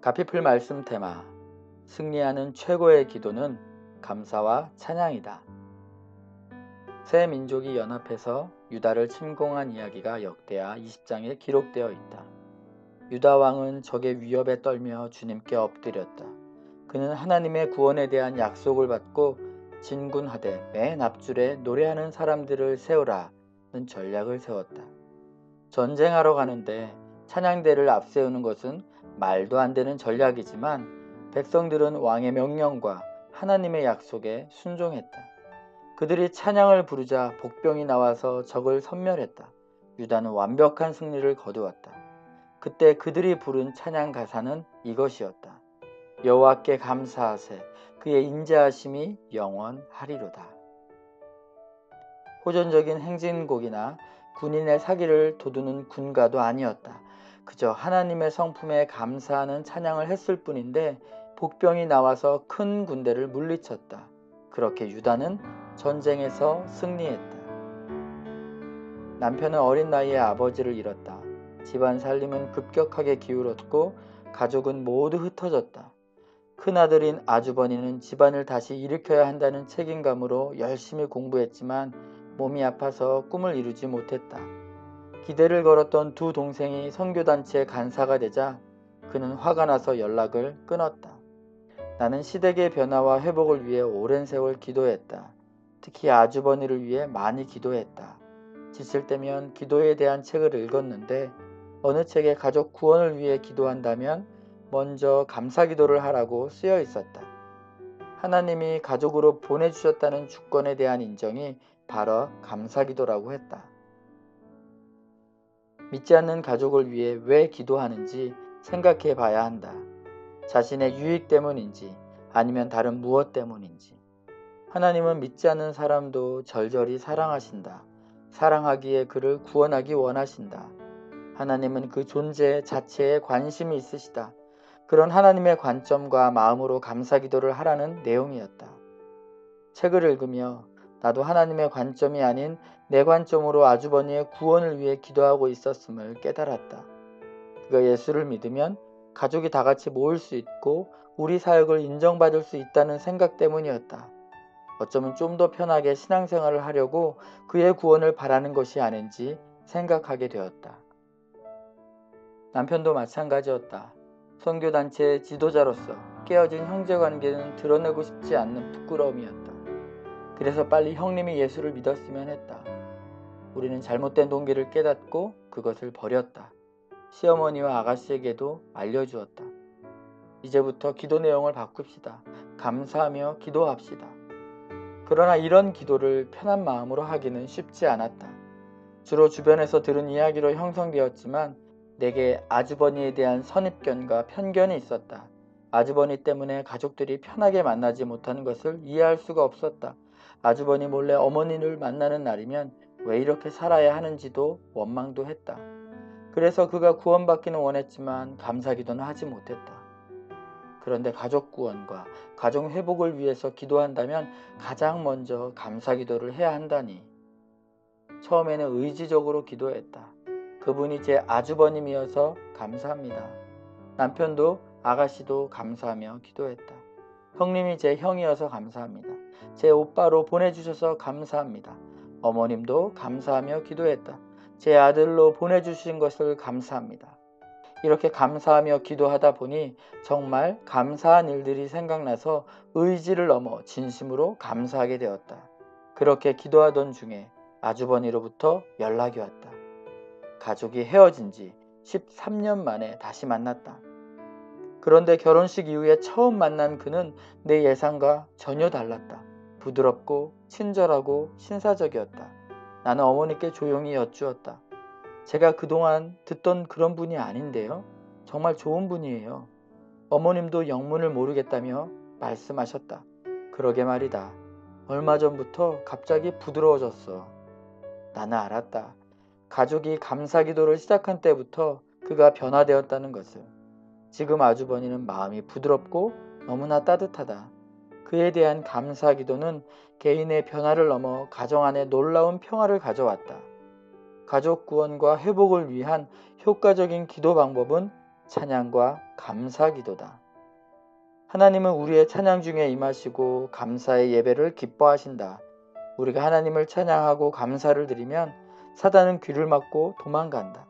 가피풀 말씀 테마 승리하는 최고의 기도는 감사와 찬양이다. 세 민족이 연합해서 유다를 침공한 이야기가 역대하 20장에 기록되어 있다. 유다 왕은 적의 위협에 떨며 주님께 엎드렸다. 그는 하나님의 구원에 대한 약속을 받고 진군하되 맨 앞줄에 노래하는 사람들을 세우라는 전략을 세웠다. 전쟁하러 가는데 찬양대를 앞세우는 것은 말도 안 되는 전략이지만 백성들은 왕의 명령과 하나님의 약속에 순종했다. 그들이 찬양을 부르자 복병이 나와서 적을 섬멸했다. 유다는 완벽한 승리를 거두었다. 그때 그들이 부른 찬양 가사는 이것이었다. 여호와께 감사하세 그의 인자하심이 영원하리로다. 호전적인 행진곡이나 군인의 사기를 돋우는 군가도 아니었다. 그저 하나님의 성품에 감사하는 찬양을 했을 뿐인데 복병이 나와서 큰 군대를 물리쳤다. 그렇게 유다는 전쟁에서 승리했다. 남편은 어린 나이에 아버지를 잃었다. 집안 살림은 급격하게 기울었고 가족은 모두 흩어졌다. 큰아들인 아주버니는 집안을 다시 일으켜야 한다는 책임감으로 열심히 공부했지만 몸이 아파서 꿈을 이루지 못했다. 기대를 걸었던 두 동생이 선교단체 간사가 되자 그는 화가 나서 연락을 끊었다. 나는 시댁의 변화와 회복을 위해 오랜 세월 기도했다. 특히 아주버니를 위해 많이 기도했다. 지칠 때면 기도에 대한 책을 읽었는데 어느 책에 가족 구원을 위해 기도한다면 먼저 감사 기도를 하라고 쓰여 있었다. 하나님이 가족으로 보내주셨다는 주권에 대한 인정이 바로 감사 기도라고 했다. 믿지 않는 가족을 위해 왜 기도하는지 생각해 봐야 한다. 자신의 유익 때문인지 아니면 다른 무엇 때문인지. 하나님은 믿지 않는 사람도 절절히 사랑하신다. 사랑하기에 그를 구원하기 원하신다. 하나님은 그 존재 자체에 관심이 있으시다. 그런 하나님의 관점과 마음으로 감사 기도를 하라는 내용이었다. 책을 읽으며 나도 하나님의 관점이 아닌 내 관점으로 아주버니의 구원을 위해 기도하고 있었음을 깨달았다. 그가 예수를 믿으면 가족이 다 같이 모일 수 있고 우리 사역을 인정받을 수 있다는 생각 때문이었다. 어쩌면 좀 더 편하게 신앙생활을 하려고 그의 구원을 바라는 것이 아닌지 생각하게 되었다. 남편도 마찬가지였다. 선교단체의 지도자로서 깨어진 형제관계는 드러내고 싶지 않는 부끄러움이었다. 그래서 빨리 형님이 예수를 믿었으면 했다. 우리는 잘못된 동기를 깨닫고 그것을 버렸다. 시어머니와 아가씨에게도 알려주었다. 이제부터 기도 내용을 바꿉시다. 감사하며 기도합시다. 그러나 이런 기도를 편한 마음으로 하기는 쉽지 않았다. 주로 주변에서 들은 이야기로 형성되었지만 내게 아주버니에 대한 선입견과 편견이 있었다. 아주버니 때문에 가족들이 편하게 만나지 못하는 것을 이해할 수가 없었다. 아주버니 몰래 어머니를 만나는 날이면 왜 이렇게 살아야 하는지도 원망도 했다. 그래서 그가 구원받기는 원했지만 감사기도는 하지 못했다. 그런데 가족 구원과 가정 회복을 위해서 기도한다면 가장 먼저 감사기도를 해야 한다니. 처음에는 의지적으로 기도했다. 그분이 제 아주버님이어서 감사합니다. 남편도 아가씨도 감사하며 기도했다. 형님이 제 형이어서 감사합니다. 제 오빠로 보내주셔서 감사합니다. 어머님도 감사하며 기도했다. 제 아들로 보내주신 것을 감사합니다. 이렇게 감사하며 기도하다 보니 정말 감사한 일들이 생각나서 의지를 넘어 진심으로 감사하게 되었다. 그렇게 기도하던 중에 아주버니로부터 연락이 왔다. 가족이 헤어진 지 13년 만에 다시 만났다. 그런데 결혼식 이후에 처음 만난 그는 내 예상과 전혀 달랐다. 부드럽고 친절하고 신사적이었다. 나는 어머니께 조용히 여쭈었다. 제가 그동안 듣던 그런 분이 아닌데요. 정말 좋은 분이에요. 어머님도 영문을 모르겠다며 말씀하셨다. 그러게 말이다. 얼마 전부터 갑자기 부드러워졌어. 나는 알았다. 가족이 감사기도를 시작한 때부터 그가 변화되었다는 것을. 지금 아주버니는 마음이 부드럽고 너무나 따뜻하다. 그에 대한 감사기도는 개인의 변화를 넘어 가정 안에 놀라운 평화를 가져왔다. 가족 구원과 회복을 위한 효과적인 기도 방법은 찬양과 감사 기도다. 하나님은 우리의 찬양 중에 임하시고 감사의 예배를 기뻐하신다. 우리가 하나님을 찬양하고 감사를 드리면 사단은 귀를 막고 도망간다.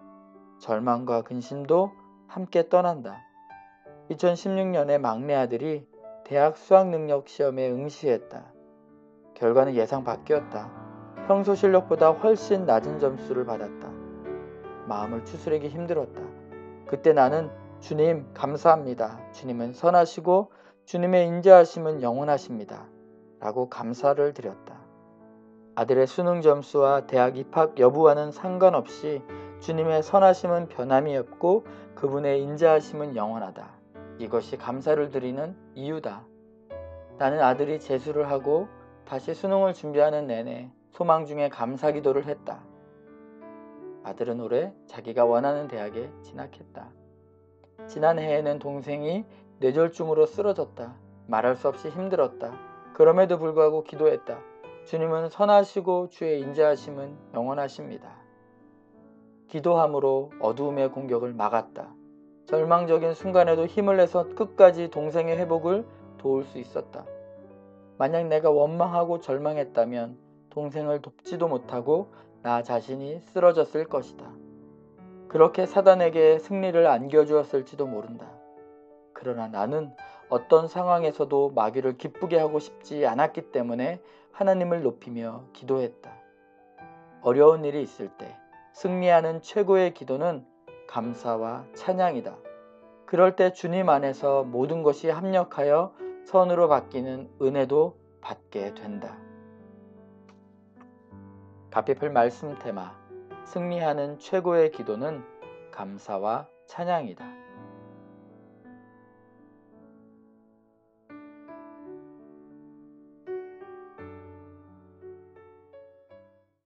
절망과 근심도 함께 떠난다. 2016년에 막내 아들이 대학 수학능력 시험에 응시했다. 결과는 예상 밖이었다. 평소 실력보다 훨씬 낮은 점수를 받았다. 마음을 추스르기 힘들었다. 그때 나는 주님 감사합니다. 주님은 선하시고 주님의 인자하심은 영원하십니다. 라고 감사를 드렸다. 아들의 수능 점수와 대학 입학 여부와는 상관없이 주님의 선하심은 변함이 없고 그분의 인자하심은 영원하다. 이것이 감사를 드리는 이유다. 나는 아들이 재수를 하고 다시 수능을 준비하는 내내 소망 중에 감사 기도를 했다. 아들은 올해 자기가 원하는 대학에 진학했다. 지난해에는 동생이 뇌졸중으로 쓰러졌다. 말할 수 없이 힘들었다. 그럼에도 불구하고 기도했다. 주님은 선하시고 주의 인자하심은 영원하십니다. 기도함으로 어두움의 공격을 막았다. 절망적인 순간에도 힘을 내서 끝까지 동생의 회복을 도울 수 있었다. 만약 내가 원망하고 절망했다면 동생을 돕지도 못하고 나 자신이 쓰러졌을 것이다. 그렇게 사단에게 승리를 안겨주었을지도 모른다. 그러나 나는 어떤 상황에서도 마귀를 기쁘게 하고 싶지 않았기 때문에 하나님을 높이며 기도했다. 어려운 일이 있을 때 승리하는 최고의 기도는 감사와 찬양이다. 그럴 때 주님 안에서 모든 것이 합력하여 선으로 바뀌는 은혜도 받게 된다. 가피풀 말씀 테마: 승리하는 최고의 기도는 감사와 찬양이다.